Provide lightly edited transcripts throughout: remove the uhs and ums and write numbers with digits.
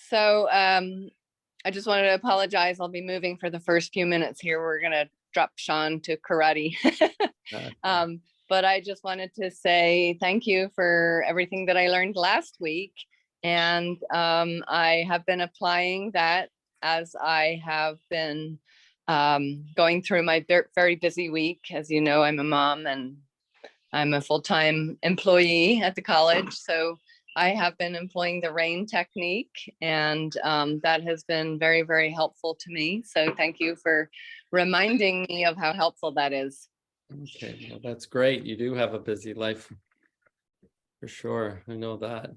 So I just wanted to apologize. I'll be moving for the first few minutes here. We're going to drop Sean to karate. But I just wanted to say thank you for everything that I learned last week. And I have been applying that as I have been going through my very busy week. As you know, I'm a mom and I'm a full-time employee at the college. So I have been employing the RAIN technique, and that has been very, very helpful to me. So thank you for reminding me of how helpful that is. Okay, well, that's great. You do have a busy life for sure. I know that.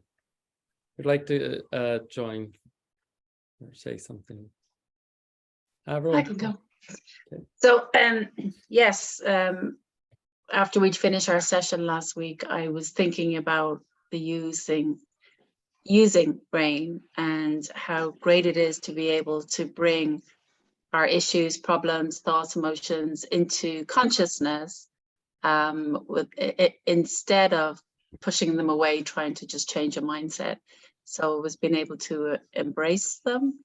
Would like to join or say something? Avril? I can go. Okay. So, yes, after we'd finished our session last week, I was thinking about the using RAIN and how great it is to be able to bring our issues, problems, thoughts, emotions into consciousness instead of pushing them away, trying to just change a mindset. So it was being able to embrace them.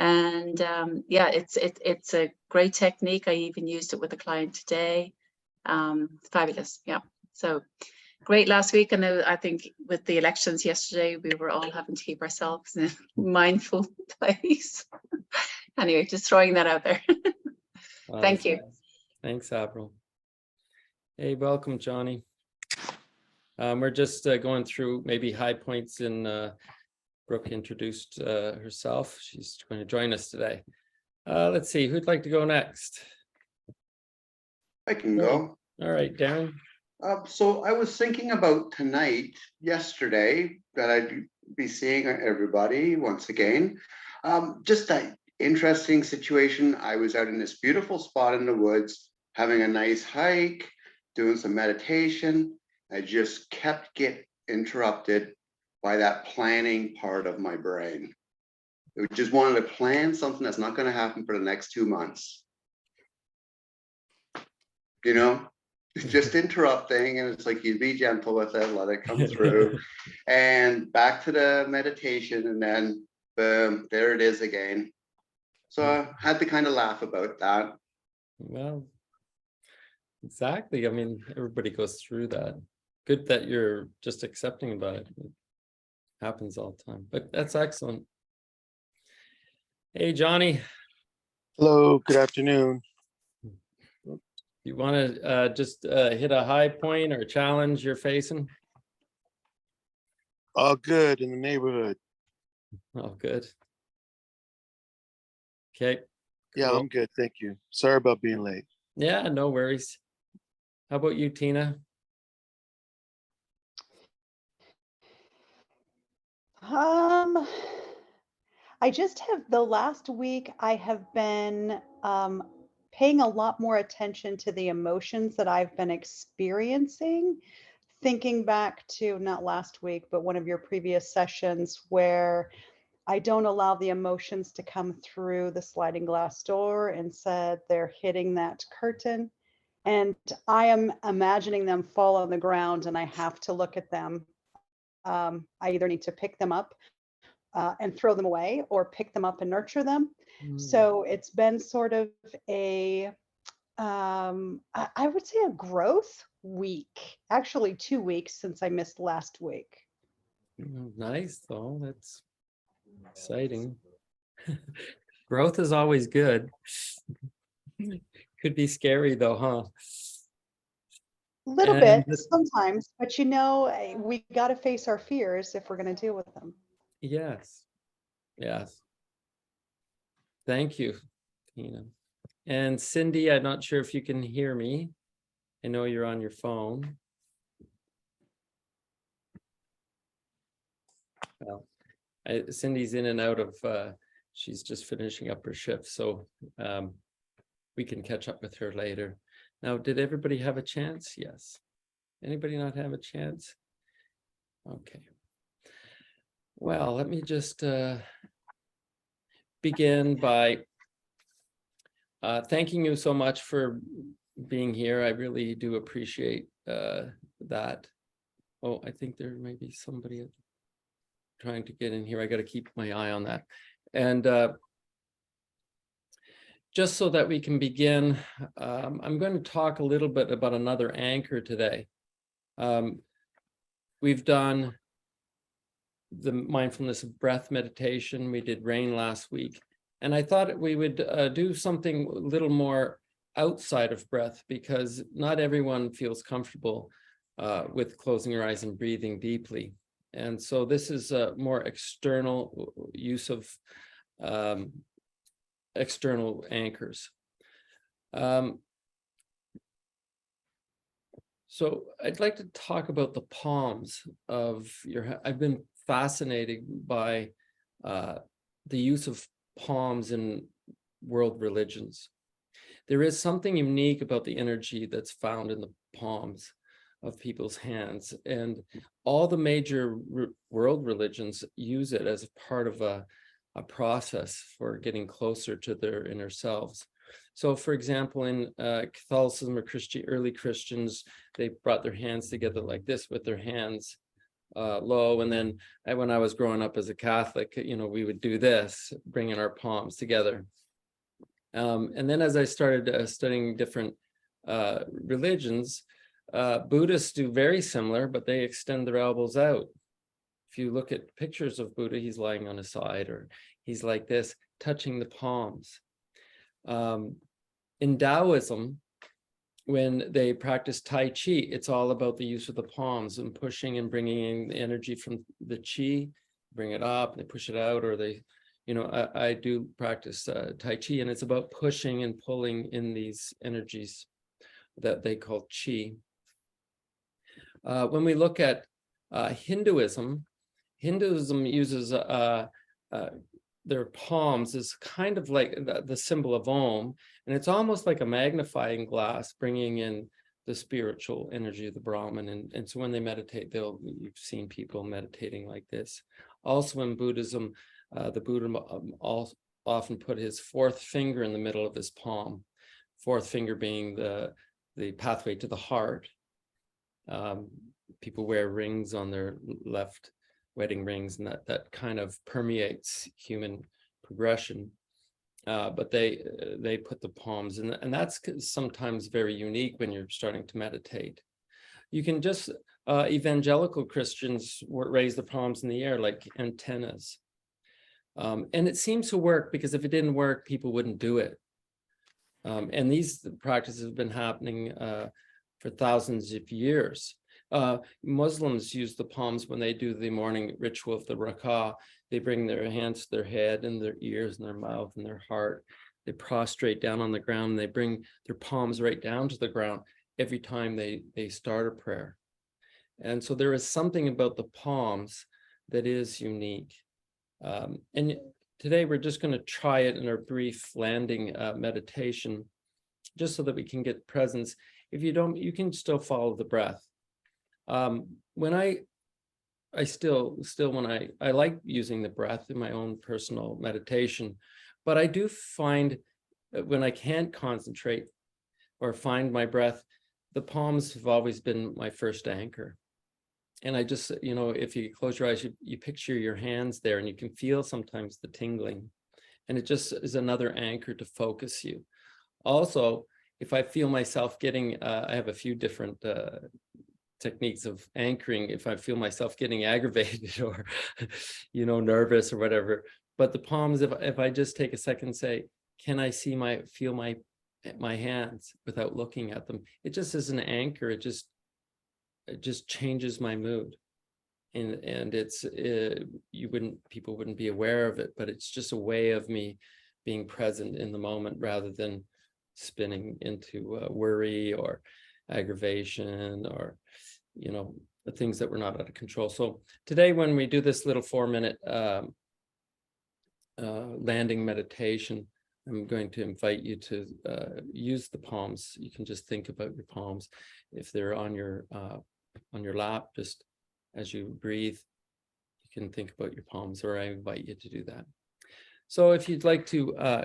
And yeah, it's a great technique. I even used it with a client today. Fabulous. Yeah. So great last week. And I think with the elections yesterday, we were all having to keep ourselves in a mindful place. Anyway, just throwing that out there. Thank you. Nice. Thanks, Avril. Hey, welcome, Johnny. We're just going through maybe high points in Brooke introduced herself. She's going to join us today. Let's see, who'd like to go next? I can go. All right, Darren. So I was thinking about yesterday, that I'd be seeing everybody once again. Just that interesting situation. I was out in this beautiful spot in the woods, having a nice hike, doing some meditation. I just kept getting interrupted by that planning part of my brain. It just wanted to plan something that's not going to happen for the next 2 months. You know, it's just interrupting, and it's like, you be gentle with it, let it come through. And back to the meditation, and then boom, there it is again. So I had to kind of laugh about that. Well, exactly. I mean, everybody goes through that. Good that you're just accepting about it. It happens all the time, but that's excellent. Hey, Johnny. Hello, good afternoon. You want to just hit a high point or challenge you're facing? All good in the neighborhood. Oh, good. Okay. Yeah, Cool. I'm good. Thank you. Sorry about being late. Yeah, no worries. How about you, Tina? I just have the last week I have been paying a lot more attention to the emotions that I've been experiencing, thinking back to not last week, but one of your previous sessions where I don't allow the emotions to come through the sliding glass door, and said they're hitting that curtain. And I am imagining them fall on the ground and I have to look at them. I either need to pick them up and throw them away, or pick them up and nurture them. So it's been sort of a, I would say a growth week, actually 2 weeks since I missed last week. Nice, though. That's exciting. Growth is always good. Could be scary though, huh? Little bit sometimes, but you know, we got to face our fears if we're going to deal with them. Yes. Yes. Thank you, Tina. And Cindy, I'm not sure if you can hear me. I know you're on your phone. Well, Cindy's in and out of, she's just finishing up her shift, so we can catch up with her later. Now, did everybody have a chance? Yes. Anybody not have a chance? Okay. Well, let me just begin by thanking you so much for being here. I really do appreciate that. Oh, I think there may be somebody. trying to get in here. I got to keep my eye on that. And just so that we can begin, I'm going to talk a little bit about another anchor today. We've done the mindfulness of breath meditation. We did rain last week. And I thought we would do something a little more outside of breath, because not everyone feels comfortable with closing your eyes and breathing deeply. And so this is a more external use of external anchors. So I'd like to talk about the palms of your, I've been fascinated by the use of palms in world religions. There is something unique about the energy that's found in the palms of people's hands, and all the major world religions use it as a part of a process for getting closer to their inner selves. So, for example, in Catholicism or early Christians, they brought their hands together like this with their hands low. And then when I was growing up as a Catholic, we would do this, bringing our palms together. And then as I started studying different religions, Buddhists do very similar, but they extend their elbows out. If you look at pictures of Buddha, he's lying on his side, or he's like this, touching the palms. In Taoism, when they practice Tai Chi, it's all about the use of the palms and pushing and bringing in the energy from the Chi, bring it up, and they push it out, or they, I do practice Tai Chi, and it's about pushing and pulling in these energies that they call Chi. When we look at Hinduism uses their palms as kind of like the symbol of Om, and it's almost like a magnifying glass, bringing in the spiritual energy of the Brahman. And so when they meditate, you've seen people meditating like this. Also in Buddhism, the Buddha often put his fourth finger in the middle of his palm, fourth finger being the pathway to the heart. People wear rings on their left, wedding rings, and that kind of permeates human progression. But they put the palms in, and that's sometimes very unique when you're starting to meditate. You can just, evangelical Christians raise the palms in the air like antennas. And it seems to work, because if it didn't work, people wouldn't do it. And these practices have been happening for thousands of years. Muslims use the palms when they do the morning ritual of the rak'ah. They bring their hands to their head and their ears and their mouth and their heart. They prostrate down on the ground, and they bring their palms right down to the ground every time they start a prayer. And so there is something about the palms that is unique. And today we're just going to try it in our brief landing meditation, just so that we can get presence. If you don't, you can still follow the breath. When I like using the breath in my own personal meditation, but I do find that when I can't concentrate or find my breath, the palms have always been my first anchor. And I just, if you close your eyes, you picture your hands there, and you can feel sometimes the tingling, and it just is another anchor to focus you. Also, if I feel myself getting, I have a few different techniques of anchoring. If I feel myself getting aggravated or, nervous or whatever, but the palms, if I just take a second and say, can I feel my hands without looking at them? It just is an anchor. It just changes my mood. And it's, people wouldn't be aware of it, but it's just a way of me being present in the moment, rather than spinning into worry or aggravation, or the things that were not out of control. So today, when we do this little 4-minute landing meditation, I'm going to invite you to use the palms. You can just think about your palms. If they're on your lap, just as you breathe, you can think about your palms, or I invite you to do that. So if you'd like to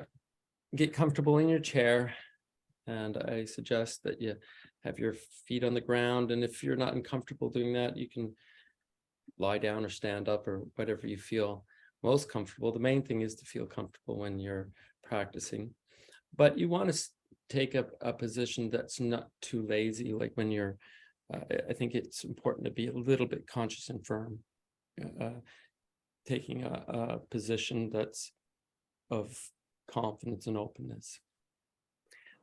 get comfortable in your chair, and I suggest that you have your feet on the ground. And if you're not uncomfortable doing that, you can lie down or stand up or whatever you feel most comfortable. The main thing is to feel comfortable when you're practicing, but you want to take a position that's not too lazy. Like when you're, I think it's important to be a little bit conscious and firm, taking a position that's of confidence and openness.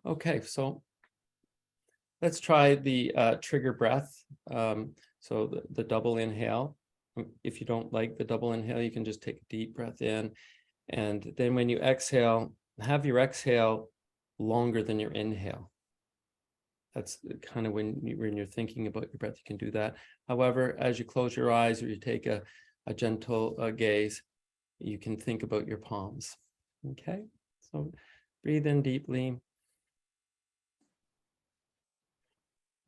Okay, so let's try the trigger breath. So the double inhale. If you don't like the double inhale, you can just take a deep breath in. And then when you exhale, have your exhale longer than your inhale. That's kind of when you're thinking about your breath, you can do that. However, as you close your eyes or you take a gentle gaze, you can think about your palms. Okay, so breathe in deeply.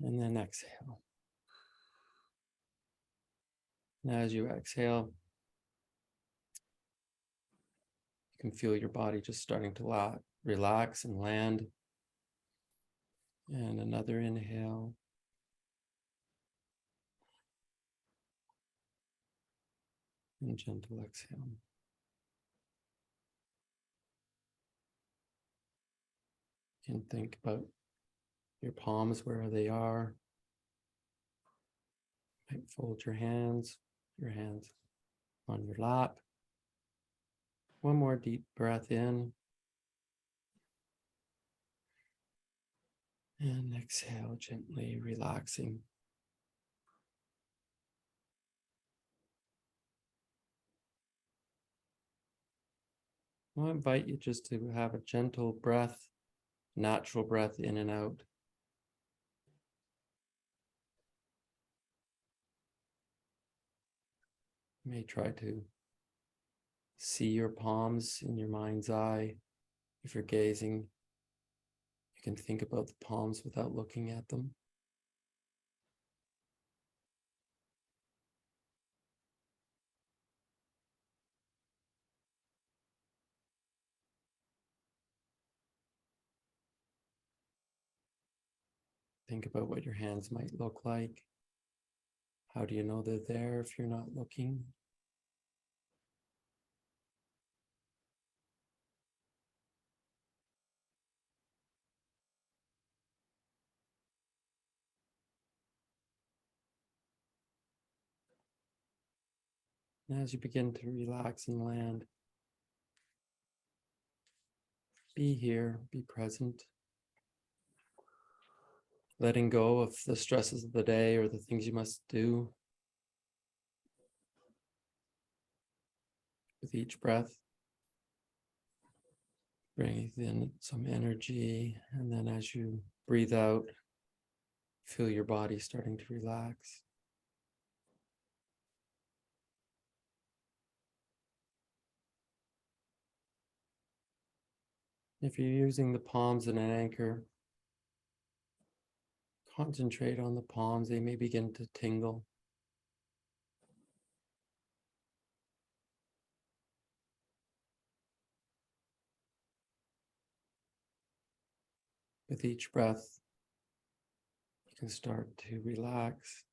And then exhale. And as you exhale, you can feel your body just starting to relax and land. And another inhale. And gentle exhale. You can think about your palms, where they are. You might fold your hands on your lap. One more deep breath in. And exhale, gently relaxing. I invite you just to have a gentle breath, natural breath in and out. You may try to see your palms in your mind's eye. If you're gazing, you can think about the palms without looking at them. Think about what your hands might look like. How do you know they're there if you're not looking? And as you begin to relax and land, be here, be present. Letting go of the stresses of the day or the things you must do. With each breath, breathe in some energy, and then as you breathe out, feel your body starting to relax. If you're using the palms as an anchor, concentrate on the palms. They may begin to tingle. With each breath, you can start to relax.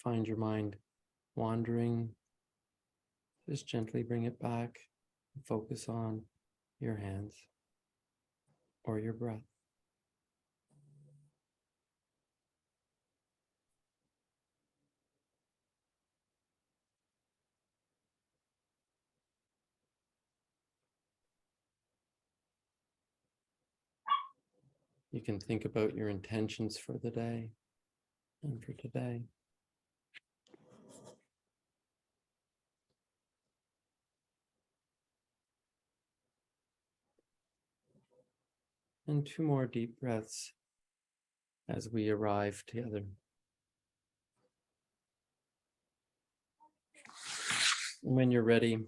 Find your mind wandering, just gently bring it back and focus on your hands or your breath. You can think about your intentions for the day and for today. And 2 more deep breaths as we arrive together. And when you're ready,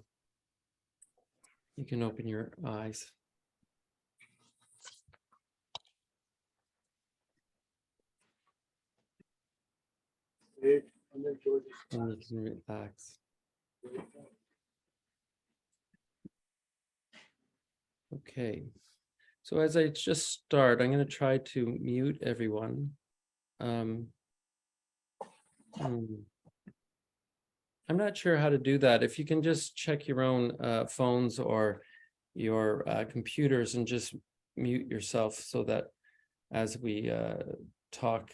you can open your eyes. And you can relax. Okay, so as I just start, I'm going to try to mute everyone. I'm not sure how to do that. If you can just check your own phones or your computers and just mute yourself so that as we talk,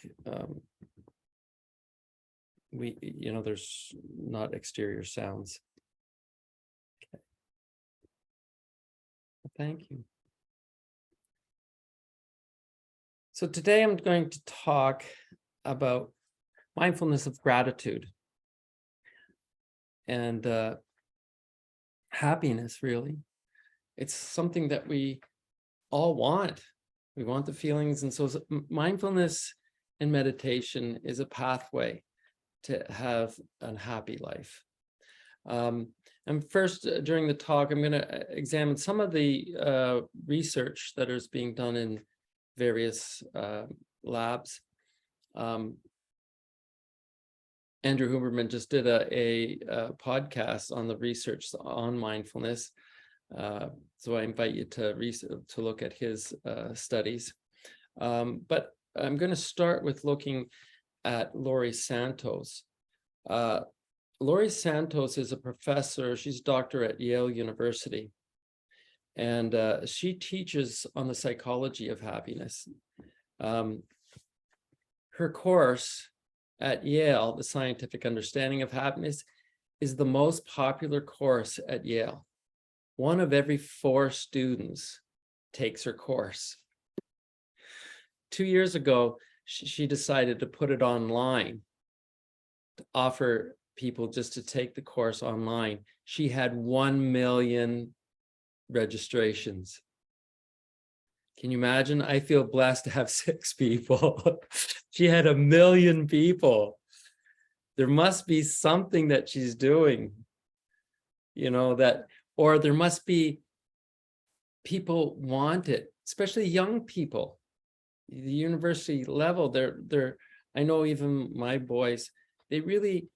there's not exterior sounds. Okay. Thank you. So today I'm going to talk about mindfulness of gratitude and happiness, really. It's something that we all want. We want the feelings. And so mindfulness and meditation is a pathway to have a happy life. And first, during the talk, I'm going to examine some of the research that is being done in various labs. Andrew Huberman just did a podcast on the research on mindfulness. So I invite you to look at his studies. But I'm going to start with looking at Laurie Santos. Laurie Santos is a professor. She's a doctor at Yale University. And she teaches on the psychology of happiness. Her course at Yale, The Scientific Understanding of Happiness, is the most popular course at Yale. 1 of every 4 students takes her course. 2 years ago, she decided to put it online, to offer people just to take the course online. She had 1 million registrations. Can you imagine? I feel blessed to have 6 people. She had 1 million people. There must be something that she's doing, or there must be people want it, especially young people. The university level, I know even my boys, they really,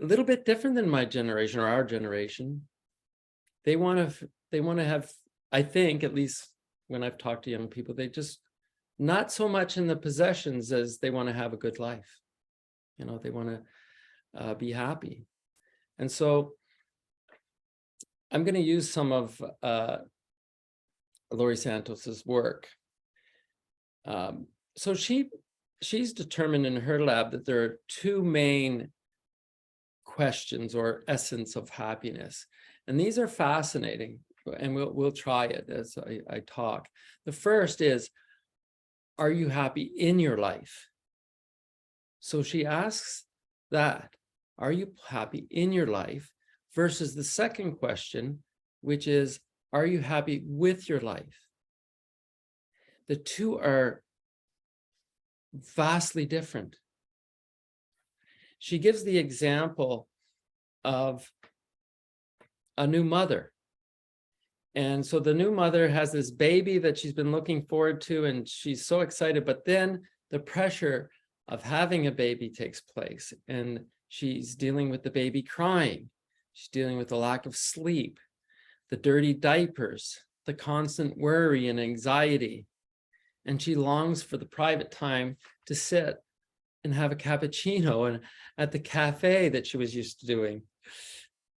a little bit different than my generation or our generation. They want to have, I think, at least when I've talked to young people, they just not so much in the possessions as they want to have a good life. They want to be happy. And so I'm going to use some of Laurie Santos's work. So she's determined in her lab that there are 2 main questions or essence of happiness. And these are fascinating, and we'll try it as I talk. The first is, are you happy in your life? So she asks that, are you happy in your life? Versus the second question, which is, are you happy with your life? The 2 are vastly different. She gives the example of a new mother. And so the new mother has this baby that she's been looking forward to, and she's so excited, but then the pressure of having a baby takes place, and she's dealing with the baby crying. She's dealing with the lack of sleep, the dirty diapers, the constant worry and anxiety. And she longs for the private time to sit and have a cappuccino and at the cafe that she was used to doing.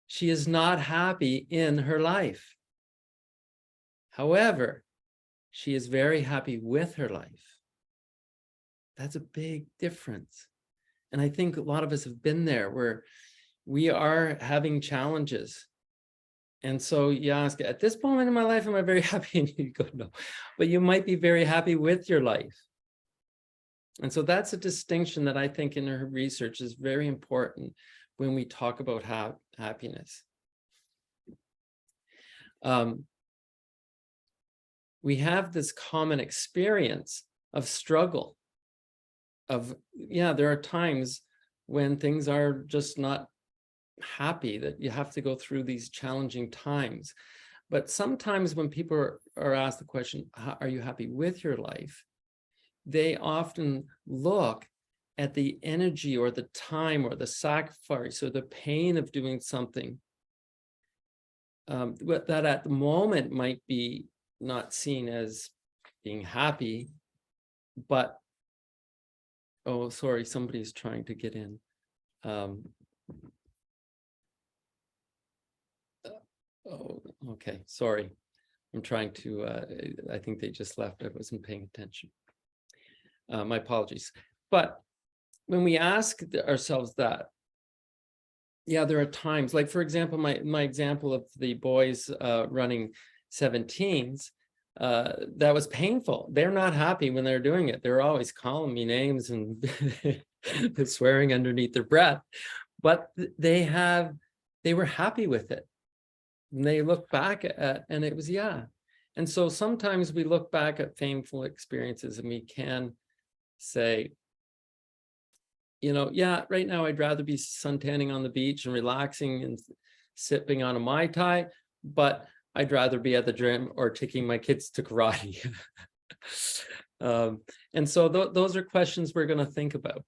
She is not happy in her life. However, she is very happy with her life. That's a big difference. And I think a lot of us have been there where we are having challenges. And so you ask, at this moment in my life, am I very happy? And you go, no, but you might be very happy with your life. And so that's a distinction that I think in her research is very important when we talk about happiness. We have this common experience of struggle, there are times when things are just not happy, that you have to go through these challenging times. But sometimes when people are asked the question, are you happy with your life? They often look at the energy or the time or the sacrifice or the pain of doing something that at the moment might be not seen as being happy, but Oh, sorry, somebody's trying to get in. Oh, okay, sorry. I'm trying to, I think they just left. I wasn't paying attention. My apologies. But when we ask ourselves that, yeah, there are times, like for example, my example of the boys running 17s, that was painful. They're not happy when they're doing it. They're always calling me names and swearing underneath their breath, but they were happy with it. And they look back at, and it was, yeah. And so sometimes we look back at painful experiences and we can say, you know, yeah, right now I'd rather be suntanning on the beach and relaxing and sipping on a Mai Tai, but I'd rather be at the gym or taking my kids to karate. And so those are questions we're going to think about.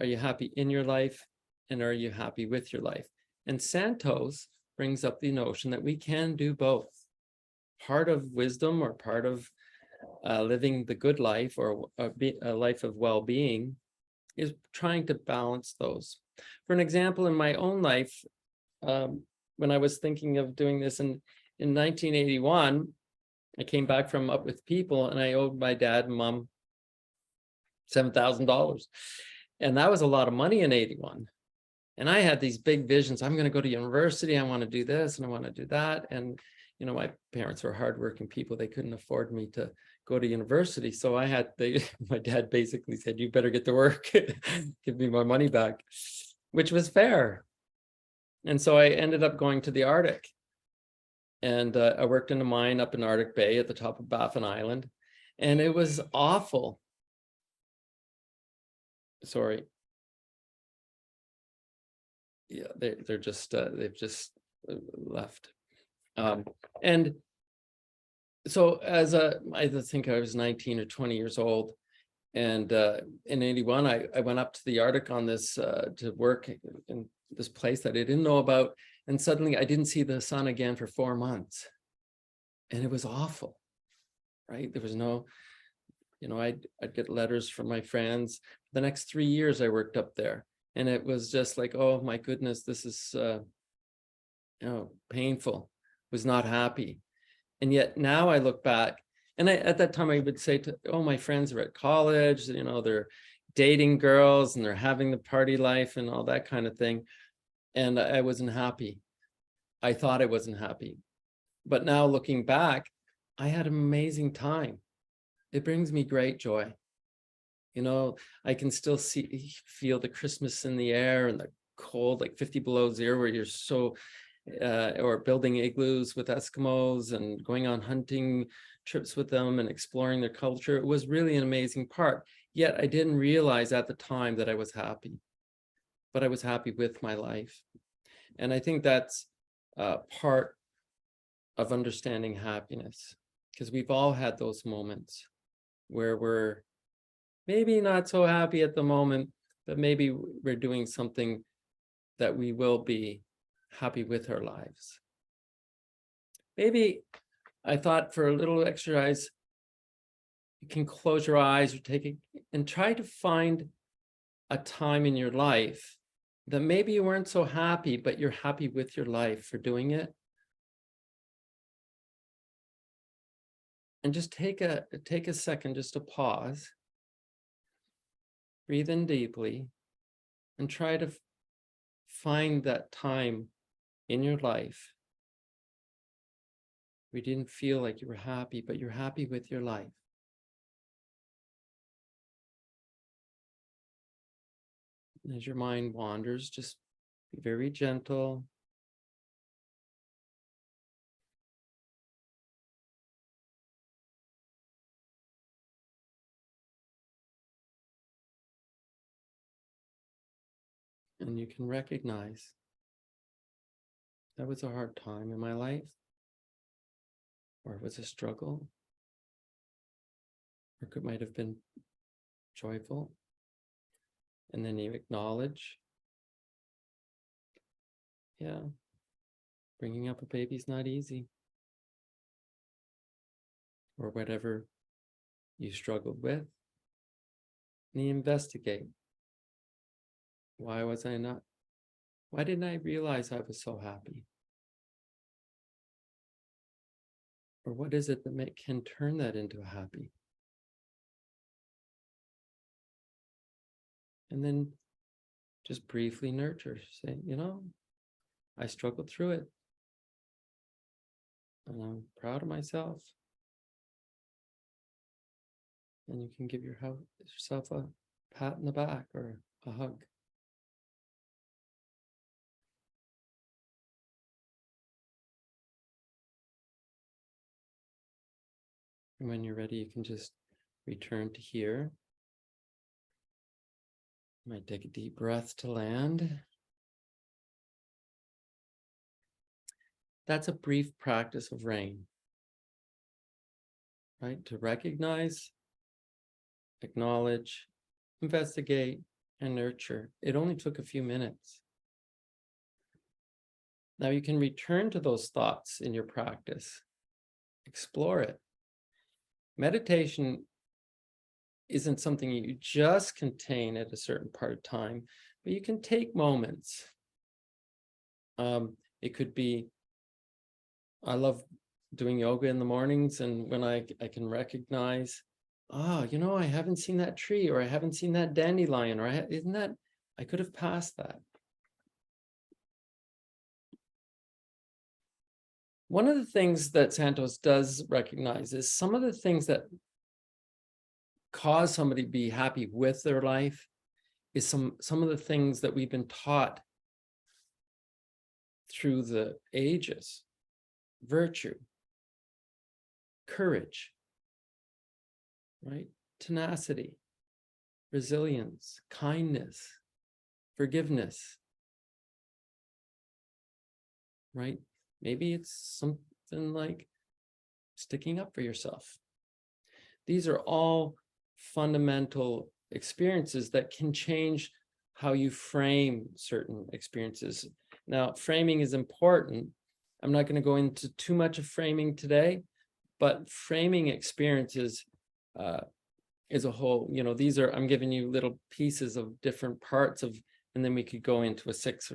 Are you happy in your life? And are you happy with your life? And Santos brings up the notion that we can do both. Part of wisdom, or part of living the good life, or a life of well-being, is trying to balance those. For an example, in my own life, when I was thinking of doing this in 1981, I came back from Up With People and I owed my dad and mom $7,000. And that was a lot of money in 81. And I had these big visions. I'm going to go to university. I want to do this and I want to do that. And, you know, my parents were hardworking people. They couldn't afford me to go to university. So my dad basically said, you better get to work, give me my money back, which was fair. And so I ended up going to the Arctic. And I worked in a mine up in Arctic Bay at the top of Baffin Island. And it was awful. Sorry. Yeah, they're just, they've just left. And so I think I was 19 or 20 years old. And in 81, I went up to the Arctic on this, to work in this place that I didn't know about. And suddenly I didn't see the sun again for 4 months. And it was awful, right? There was no, you know, I'd get letters from my friends. The next 3 years I worked up there. And it was just like, oh my goodness, this is, you know, painful, was not happy. And yet now I look back, and at that time I would say to, oh, my friends are at college, you know, they're dating girls and they're having the party life and all that kind of thing. And I wasn't happy. I thought I wasn't happy. But now looking back, I had an amazing time. It brings me great joy. You know, I can still feel the Christmas in the air and the cold, like 50 below zero, where you're so, or building igloos with Eskimos and going on hunting trips with them and exploring their culture. It was really an amazing part. Yet I didn't realize at the time that I was happy, but I was happy with my life. And I think that's part of understanding happiness, because we've all had those moments where we're maybe not so happy at the moment, but maybe we're doing something that we will be happy with our lives. Maybe I thought for a little exercise, you can close your eyes or take it and try to find a time in your life that maybe you weren't so happy, but you're happy with your life for doing it. And just take a second just to pause. Breathe in deeply and try to find that time in your life where you didn't feel like you were happy, but you're happy with your life. And as your mind wanders, just be very gentle. And you can recognize that was a hard time in my life, or it was a struggle, or it might have been joyful. And then you acknowledge, yeah, bringing up a baby's not easy, or whatever you struggled with. And you investigate. Why was I not? Why didn't I realize I was so happy? Or what is it that can turn that into a happy? And then just briefly nurture, say, you know, I struggled through it. And I'm proud of myself. And you can give yourself a pat in the back or a hug. And when you're ready, you can just return to here. You might take a deep breath to land. That's a brief practice of rain, right? To recognize, acknowledge, investigate, and nurture. It only took a few minutes. Now you can return to those thoughts in your practice. Explore it. Meditation isn't something you just contain at a certain part of time, but you can take moments. It could be, I love doing yoga in the mornings, and when I can recognize, you know, I haven't seen that tree, or I haven't seen that dandelion, or I could have passed that. One of the things that Santos does recognize is some of the things that cause somebody to be happy with their life is some of the things that we've been taught through the ages. Virtue, courage, right? Tenacity, resilience, kindness, forgiveness, right? Maybe it's something like sticking up for yourself. These are all fundamental experiences that can change how you frame certain experiences. Now, framing is important. I'm not going to go into too much of framing today, but framing experiences is a whole, you know, these are, I'm giving you little pieces of different parts of, and then we could go into a 6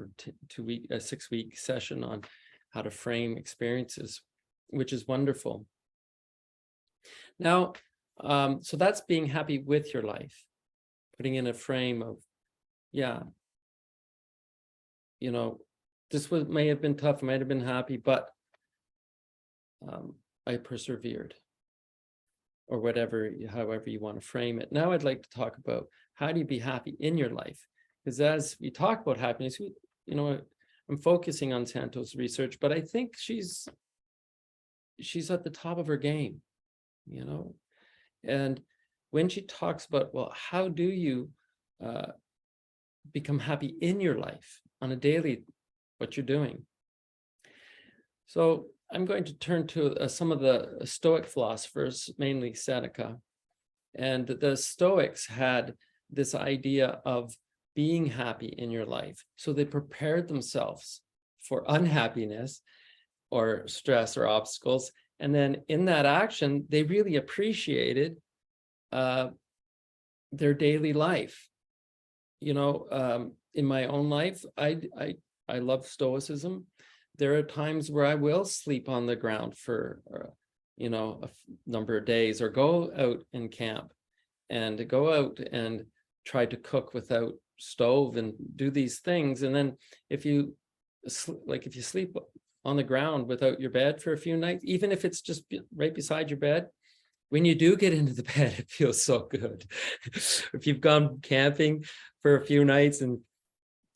week session on how to frame experiences, which is wonderful. Now, so that's being happy with your life, putting in a frame of, yeah, you know, may have been tough, might have been happy, but I persevered, or whatever, however you want to frame it. Now I'd like to talk about how do you be happy in your life? Because as we talk about happiness, you know, I'm focusing on Santos' research, but I think she's at the top of her game, you know. And when she talks about, well, how do you become happy in your life on a daily, what you're doing? So I'm going to turn to some of the Stoic philosophers, mainly Seneca. And the Stoics had this idea of being happy in your life. So they prepared themselves for unhappiness or stress or obstacles. And then in that action, they really appreciated their daily life. You know, in my own life, I love Stoicism. There are times where I will sleep on the ground for, you know, a number of days, or go out and camp, and go out and try to cook without stove and do these things. And then if you sleep on the ground without your bed for a few nights, even if it's just right beside your bed, when you do get into the bed, it feels so good. If you've gone camping for a few nights and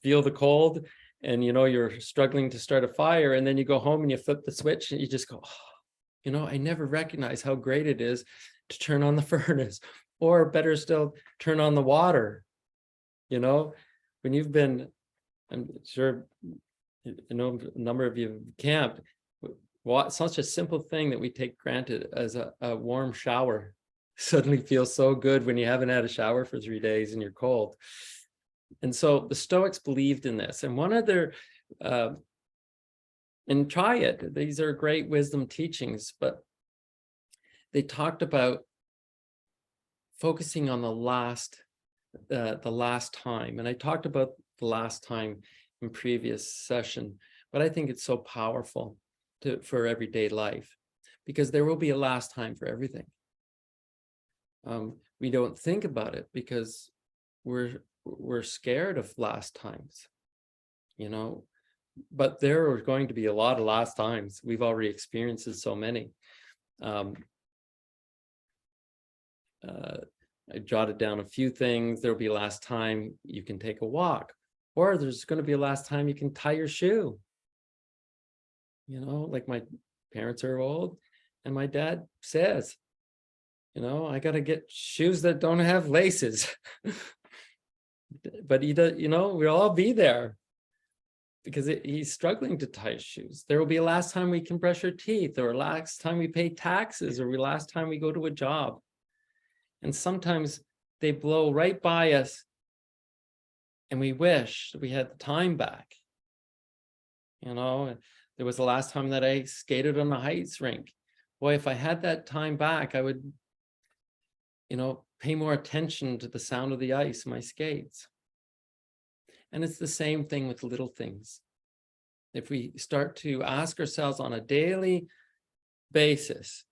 feel the cold, and you know you're struggling to start a fire, and then you go home and you flip the switch and you just go, oh, you know, I never recognize how great it is to turn on the furnace, or better still, turn on the water. You know, when you've been, I'm sure, you know, a number of you have camped, such a simple thing that we take granted as a warm shower suddenly feels so good when you haven't had a shower for 3 days and you're cold. And so the Stoics believed in this, and one of their, and try it, these are great wisdom teachings, but they talked about focusing on the last the last time. And I talked about the last time in previous session, but I think it's so powerful for everyday life, because there will be a last time for everything. We don't think about it because we're scared of last times, you know, but there are going to be a lot of last times. We've already experienced so many. I jotted down a few things. There'll be a last time you can take a walk, or there's going to be a last time you can tie your shoe. You know, like my parents are old, and my dad says, you know, I got to get shoes that don't have laces. But he does, you know, we'll all be there because he's struggling to tie his shoes. There will be a last time we can brush our teeth, or last time we pay taxes, or last time we go to a job. And sometimes they blow right by us and we wish we had the time back. You know, there was the last time that I skated on a ice rink. Boy, if I had that time back, I would, you know, pay more attention to the sound of the ice in my skates. And it's the same thing with little things. If we start to ask ourselves on a daily basis,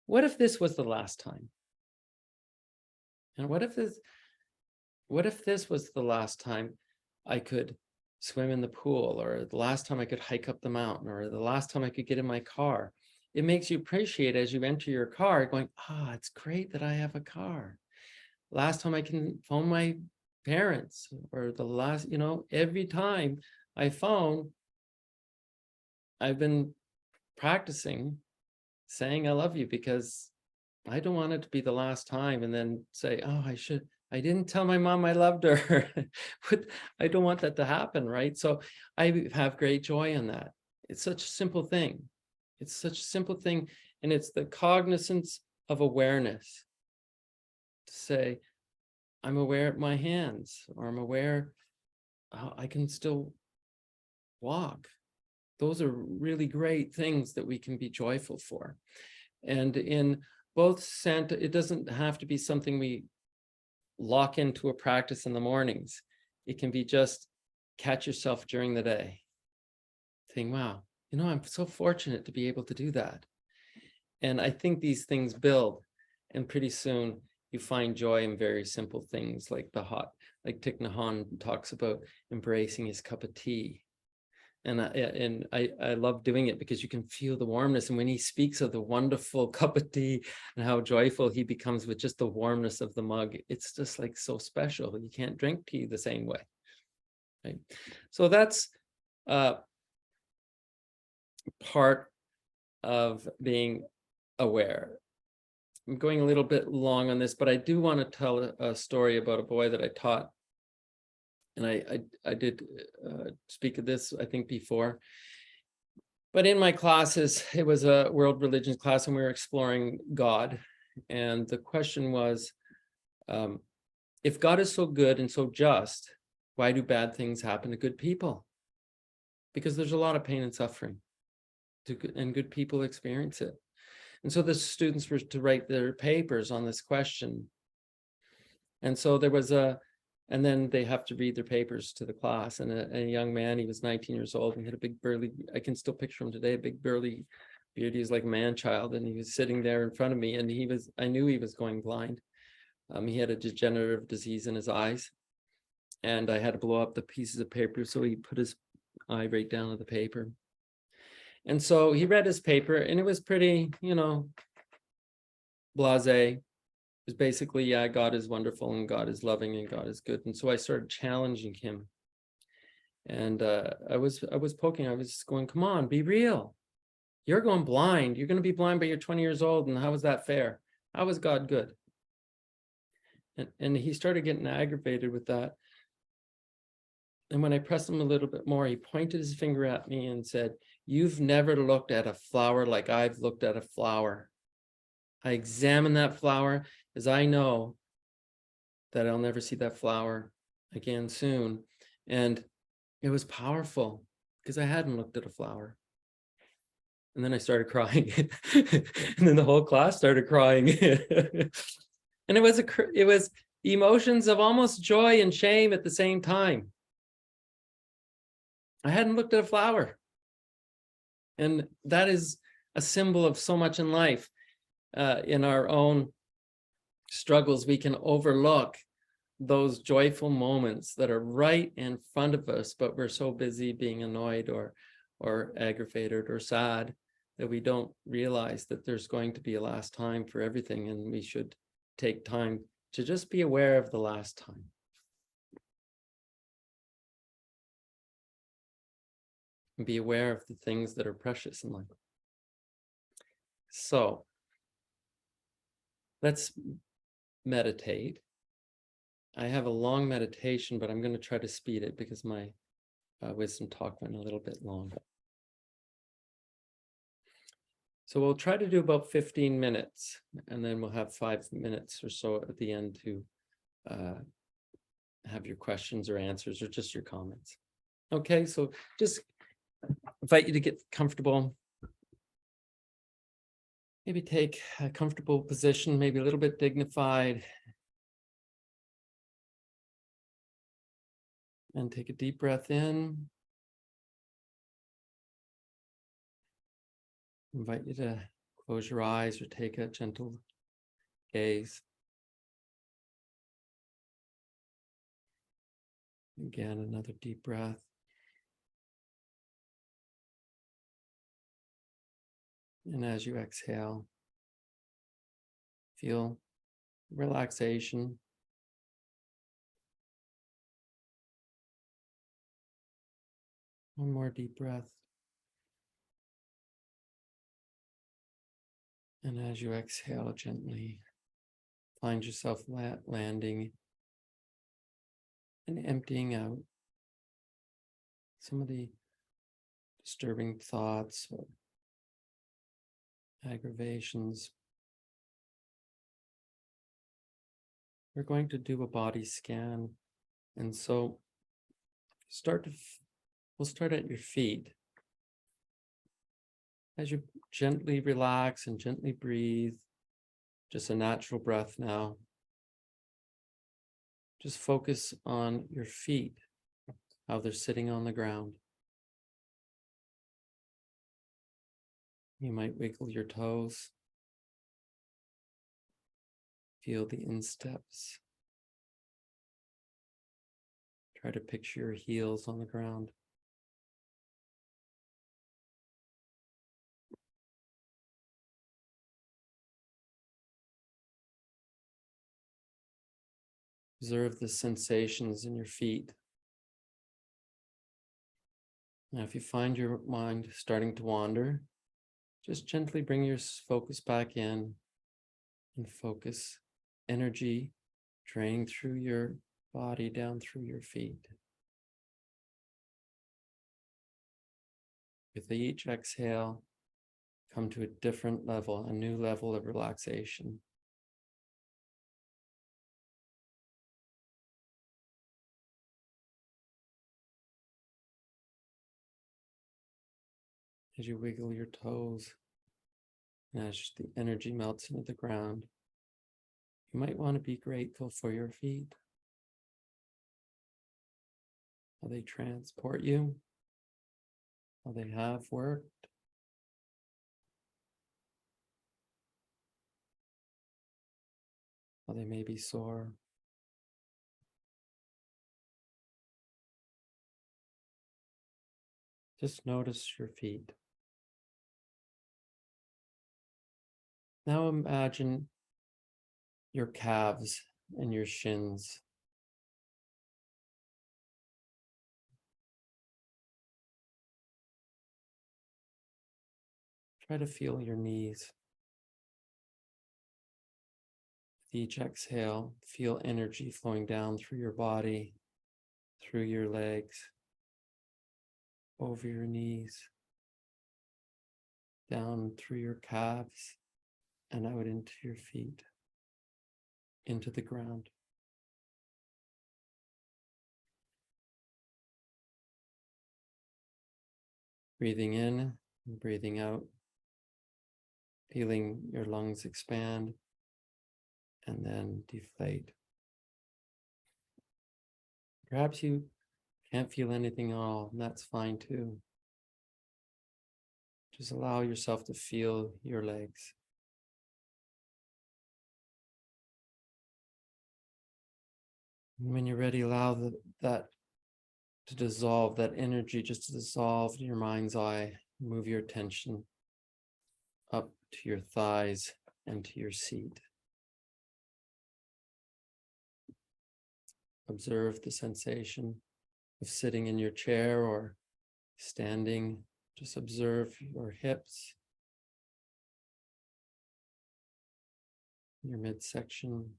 what if this was the last time? And what if this was the last time I could swim in the pool, or the last time I could hike up the mountain, or the last time I could get in my car? It makes you appreciate as you enter your car going, ah, it's great that I have a car. Last time I can phone my parents, or the last, you know, every time I phone, I've been practicing saying I love you, because I don't want it to be the last time and then say, oh, I didn't tell my mom I loved her. But I don't want that to happen, right? So I have great joy in that. It's such a simple thing. It's such a simple thing. And it's the cognizance of awareness to say, I'm aware of my hands, or I'm aware I can still walk. Those are really great things that we can be joyful for. And in both Santa, it doesn't have to be something we lock into a practice in the mornings. It can be just catch yourself during the day, saying, wow, you know, I'm so fortunate to be able to do that. And I think these things build, and pretty soon you find joy in very simple things, like like Thich Nhat Hanh talks about embracing his cup of tea. And I love doing it because you can feel the warmness. And when he speaks of the wonderful cup of tea and how joyful he becomes with just the warmness of the mug, it's just like so special. You can't drink tea the same way. Right? So that's part of being aware. I'm going a little bit long on this, but I do want to tell a story about a boy that I taught. And I did speak of this, I think, before. But in my classes, it was a world religions class, and we were exploring God. And the question was, if God is so good and so just, why do bad things happen to good people? Because there's a lot of pain and suffering, and good people experience it. And so the students were to write their papers on this question. And so there was and then they have to read their papers to the class. And a young man, he was 19 years old, and he had a big burly, I can still picture him today, a big burly beard. He was like a man-child, and he was sitting there in front of me, and I knew he was going blind. He had a degenerative disease in his eyes, and I had to blow up the pieces of paper, so he put his eye right down to the paper. And so he read his paper, and it was pretty, you know, blasé. It was basically, yeah, God is wonderful, and God is loving, and God is good. And so I started challenging him. And I was poking, I was going, come on, be real. You're going blind. You're going to be blind by you're 20 years old. And how is that fair? How is God good? And he started getting aggravated with that. And when I pressed him a little bit more, he pointed his finger at me and said, you've never looked at a flower like I've looked at a flower. I examined that flower, as I know that I'll never see that flower again soon. And it was powerful because I hadn't looked at a flower. And then I started crying. And then the whole class started crying. And it was the emotions of almost joy and shame at the same time. I hadn't looked at a flower. And that is a symbol of so much in life. In our own struggles, we can overlook those joyful moments that are right in front of us, but we're so busy being annoyed or aggravated or sad that we don't realize that there's going to be a last time for everything, and we should take time to just be aware of the last time. And be aware of the things that are precious in life. So let's meditate. I have a long meditation, but I'm going to try to speed it because my wisdom talk went a little bit long. So we'll try to do about 15 minutes, and then we'll have 5 minutes or so at the end to have your questions or answers or just your comments. Okay, so just invite you to get comfortable. Maybe take a comfortable position, maybe a little bit dignified. And take a deep breath in. Invite you to close your eyes or take a gentle gaze. Again, another deep breath. And as you exhale, feel relaxation. One more deep breath. And as you exhale gently, find yourself landing and emptying out some of the disturbing thoughts or aggravations. We're going to do a body scan. And so we'll start at your feet. As you gently relax and gently breathe, just a natural breath now. Just focus on your feet, how they're sitting on the ground. You might wiggle your toes. Feel the insteps. Try to picture your heels on the ground. Observe the sensations in your feet. Now, if you find your mind starting to wander, just gently bring your focus back in and focus energy draining through your body down through your feet. With each exhale, come to a different level, a new level of relaxation. As you wiggle your toes, and as the energy melts into the ground, you might want to be grateful for your feet, how they transport you, how they have worked. How they may be sore. Just notice your feet. Now imagine your calves and your shins. Try to feel your knees. With each exhale, feel energy flowing down through your body, through your legs, over your knees, down through your calves, and out into your feet, into the ground. Breathing in and breathing out, feeling your lungs expand and then deflate. Perhaps you can't feel anything at all, and that's fine too. Just allow yourself to feel your legs. And when you're ready, allow that to dissolve, that energy just to dissolve in your mind's eye. Move your attention up to your thighs and to your seat. Observe the sensation of sitting in your chair or standing. Just observe your hips, your midsection,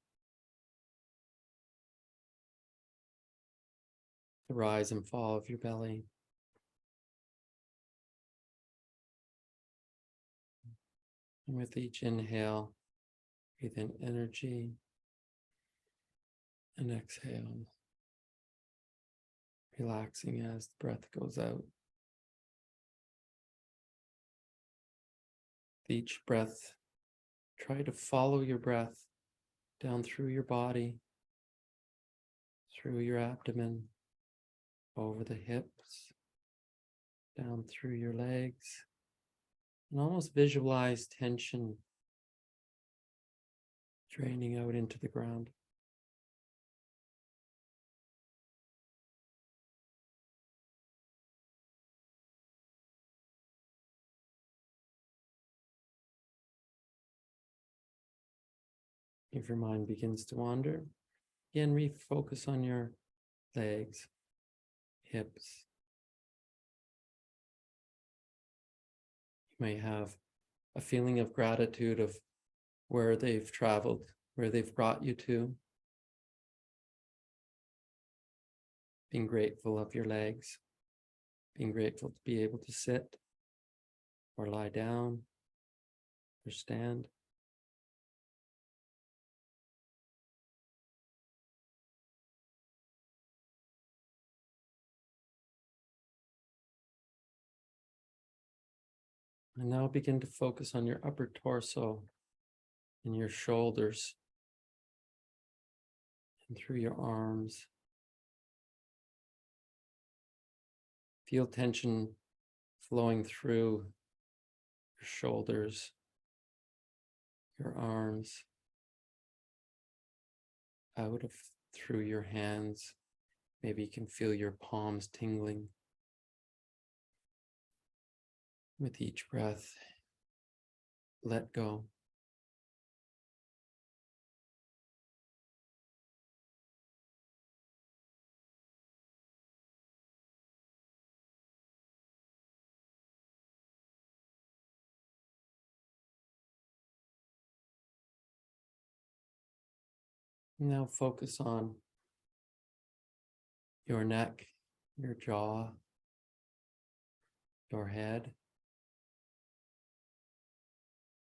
the rise and fall of your belly. And with each inhale, breathe in energy and exhale, relaxing as the breath goes out. With each breath, try to follow your breath down through your body, through your abdomen, over the hips, down through your legs, and almost visualize tension draining out into the ground. If your mind begins to wander, again, refocus on your legs, hips. You may have a feeling of gratitude of where they've traveled, where they've brought you to. Being grateful of your legs, being grateful to be able to sit or lie down or stand. And now begin to focus on your upper torso and your shoulders and through your arms. Feel tension flowing through your shoulders, your arms, out of through your hands. Maybe you can feel your palms tingling. With each breath, let go. Now focus on your neck, your jaw, your head.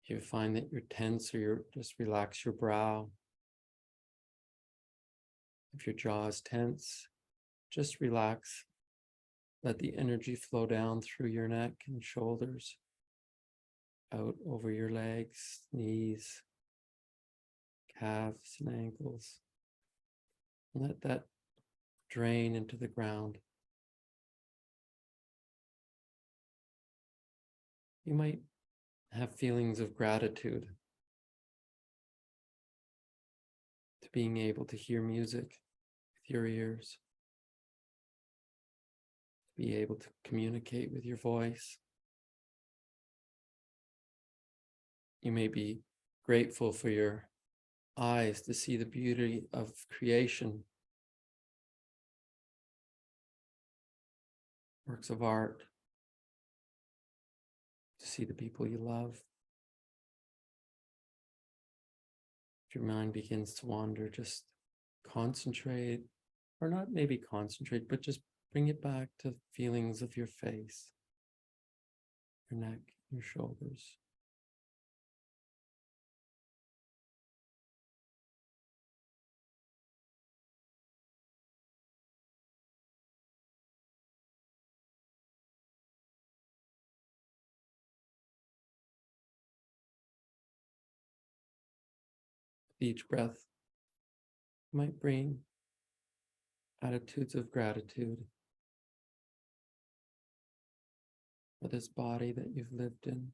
If you find that you're tense, or just relax your brow. If your jaw is tense, just relax. Let the energy flow down through your neck and shoulders, out over your legs, knees, calves, and ankles. Let that drain into the ground. You might have feelings of gratitude to being able to hear music with your ears, to be able to communicate with your voice. You may be grateful for your eyes to see the beauty of creation, works of art, to see the people you love. If your mind begins to wander, just concentrate, or not maybe concentrate, but just bring it back to feelings of your face, your neck, your shoulders. Each breath might bring attitudes of gratitude for this body that you've lived in.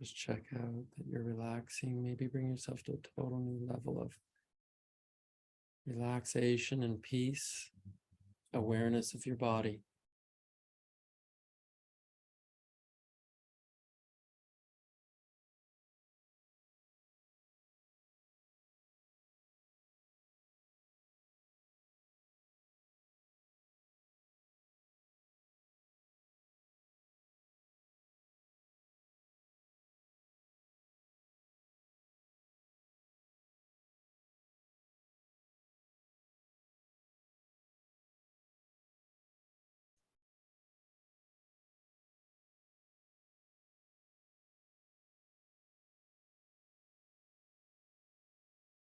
Just check out that you're relaxing. Maybe bring yourself to a total new level of relaxation and peace, awareness of your body.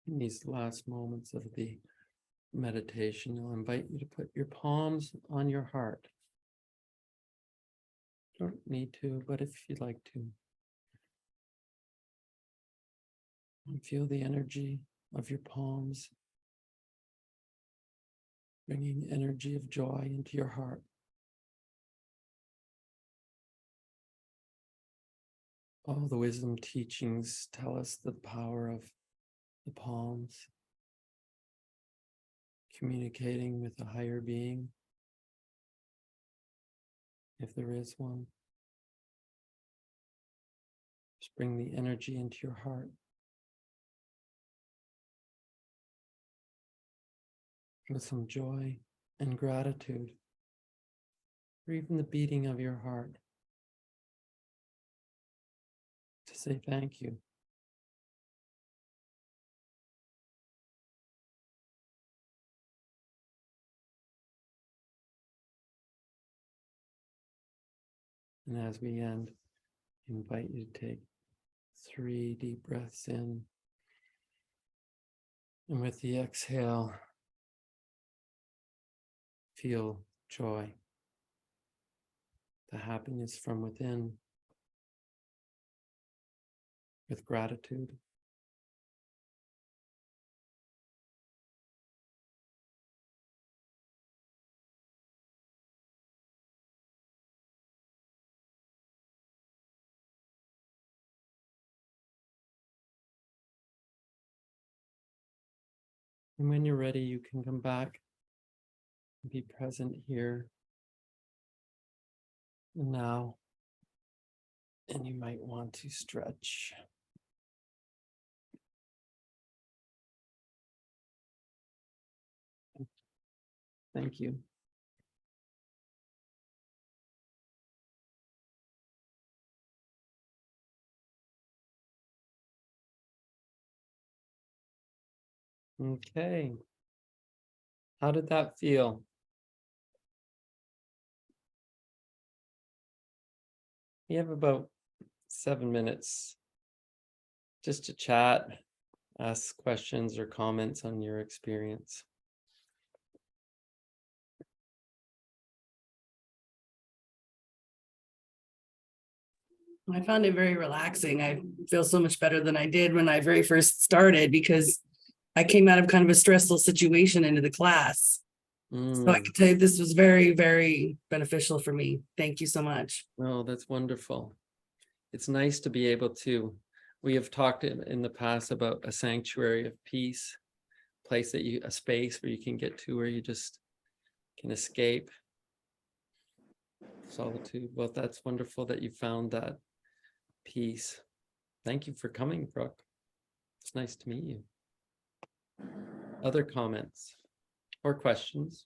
In these last moments of the meditation, I'll invite you to put your palms on your heart. Don't need to, but if you'd like to. And feel the energy of your palms, bringing energy of joy into your heart. All the wisdom teachings tell us the power of the palms, communicating with a higher being, if there is one. Just bring the energy into your heart. With some joy and gratitude, or even the beating of your heart, to say thank you. And as we end, I invite you to take 3 deep breaths in. And with the exhale, feel joy, the happiness from within, with gratitude. And when you're ready, you can come back and be present here and now. And you might want to stretch. Thank you. Okay. How did that feel? You have about 7 minutes just to chat, ask questions or comments on your experience. I found it very relaxing. I feel so much better than I did when I very first started because I came out of kind of a stressful situation into the class. So I can tell you this was very, very beneficial for me. Thank you so much. Oh, that's wonderful. It's nice to be able to, we have talked in the past about a sanctuary of peace, place that you, a space where you can get to where you just can escape solitude. Well, that's wonderful that you found that peace. Thank you for coming, Brooke. It's nice to meet you. Other comments or questions?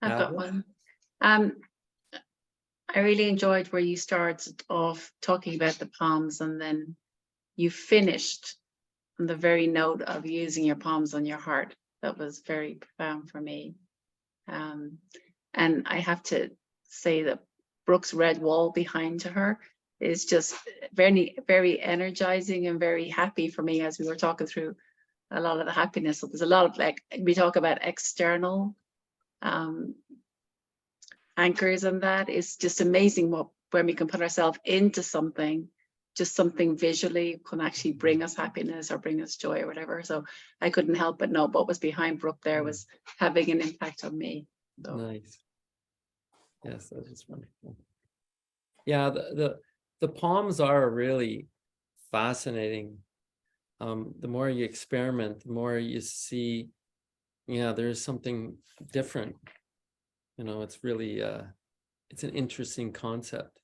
I've got one. I really enjoyed where you started off talking about the palms and then you finished on the very note of using your palms on your heart. that was very profound for me. And I have to say that Brooke's red wall behind her is just very, very energizing and very happy for me as we were talking through a lot of the happiness. So there's a lot of, like, we talk about external anchors, and that is just amazing when we can put ourselves into something, just something visually can actually bring us happiness or bring us joy or whatever. So I couldn't help but know what was behind Brooke there was having an impact on me. So. Nice. Yes, that is wonderful. Yeah, the poems are really fascinating. The more you experiment, the more you see, yeah, there's something different. You know, it's really, it's an interesting concept.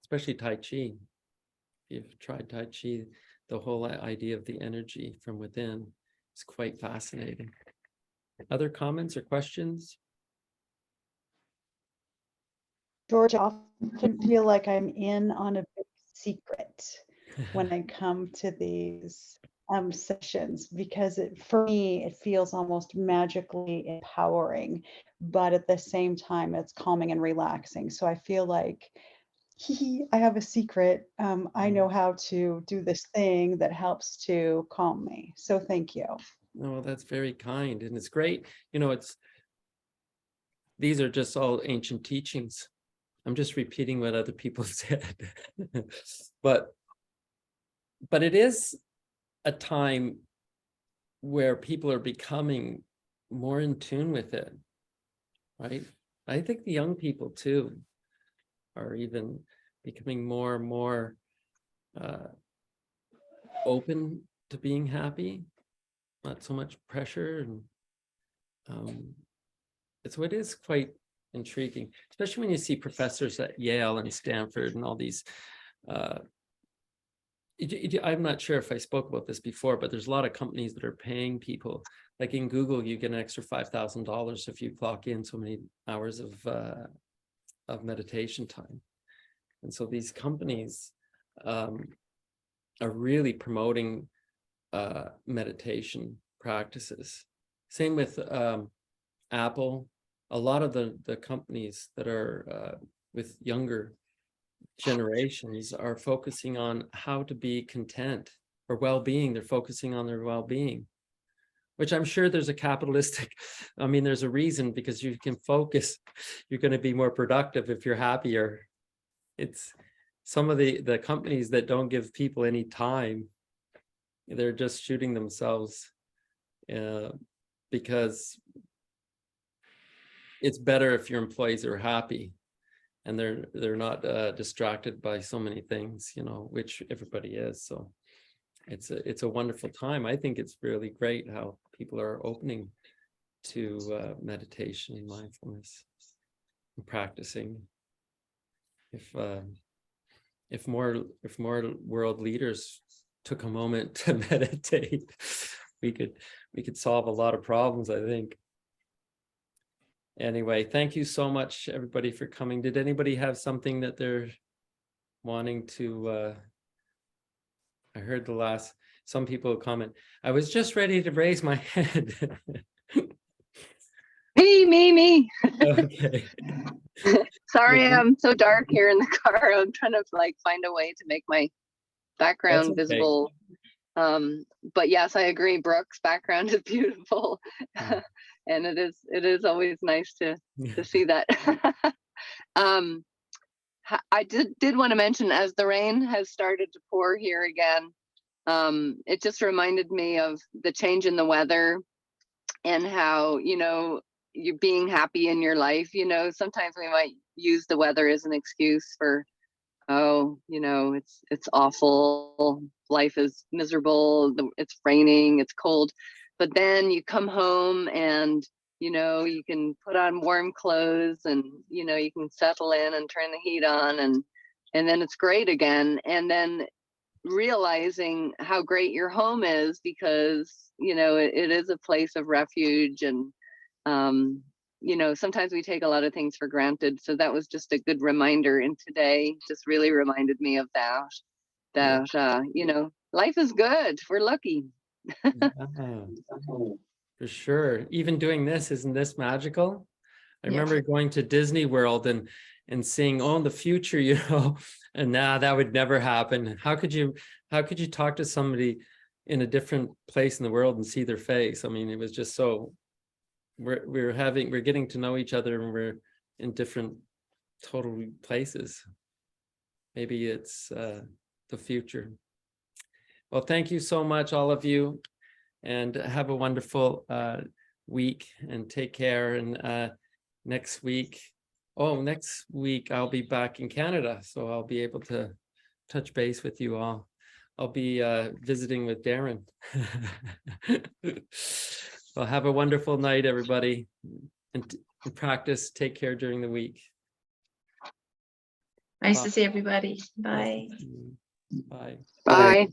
Especially Tai Chi. If you've tried Tai Chi, the whole idea of the energy from within is quite fascinating. Other comments or questions? George, I often feel like I'm in on a big secret when I come to these sessions, because for me, it feels almost magically empowering, but at the same time, it's calming and relaxing. So I feel like I have a secret. I know how to do this thing that helps to calm me. So thank you. Oh, that's very kind. And it's great. You know, these are just all ancient teachings. I'm just repeating what other people said. But it is a time where people are becoming more in tune with it, right? I think the young people too are even becoming more and more open to being happy, not so much pressure. And so it is quite intriguing, especially when you see professors at Yale and Stanford and all these. I'm not sure if I spoke about this before, but there's a lot of companies that are paying people. Like in Google, you get an extra $5,000 if you clock in so many hours of meditation time. And so these companies are really promoting meditation practices. Same with Apple. A lot of the companies that are with younger generations are focusing on how to be content or well-being. They're focusing on their well-being, which I'm sure there's a capitalistic, I mean, there's a reason, because you can focus, you're going to be more productive if you're happier. It's some of the companies that don't give people any time, they're just shooting themselves because it's better if your employees are happy and they're not distracted by so many things, you know, which everybody is. So it's a wonderful time. I think it's really great how people are opening to meditation and mindfulness and practicing. If more world leaders took a moment to meditate, we could solve a lot of problems, I think. Anyway, thank you so much, everybody, for coming. Did anybody have something that they're wanting to? I heard some people comment, I was just ready to raise my hand. Me. Okay. Sorry, Okay. I'm so dark here in the car. I'm trying to like find a way to make my background That's okay. visible. But yes, I agree. Brooke's background is beautiful. And it is always nice to see that. I did want to mention, as the rain has started to pour here again, it just reminded me of the change in the weather and how, you know, you being happy in your life. You know, sometimes we might use the weather as an excuse for, oh, you know, it's awful, life is miserable, it's raining, it's cold. But then you come home and, you know, you can put on warm clothes and, you know, you can settle in and turn the heat on, and then it's great again. And then realizing how great your home is, because, you know, it is a place of refuge. And you know, sometimes we take a lot of things for granted. So that was just a good reminder. And today just really reminded me of that, you know, Life is good. We're lucky. Yeah, for sure. Even doing this, isn't this magical? I Yeah. remember going to Disney World and seeing, oh, in the future, you know, and now that would never happen. How could you talk to somebody in a different place in the world and see their face? I mean, it was just so we're getting to know each other, and we're in different total places. Maybe it's the future. Well, thank you so much, all of you, and have a wonderful week, and take care. And next week I'll be back in Canada, so I'll be able to touch base with you all. I'll be visiting with Darren. Well, have a wonderful night, everybody, and practice. Take care during the week. Nice Bye. to see everybody. Bye. Bye. Bye.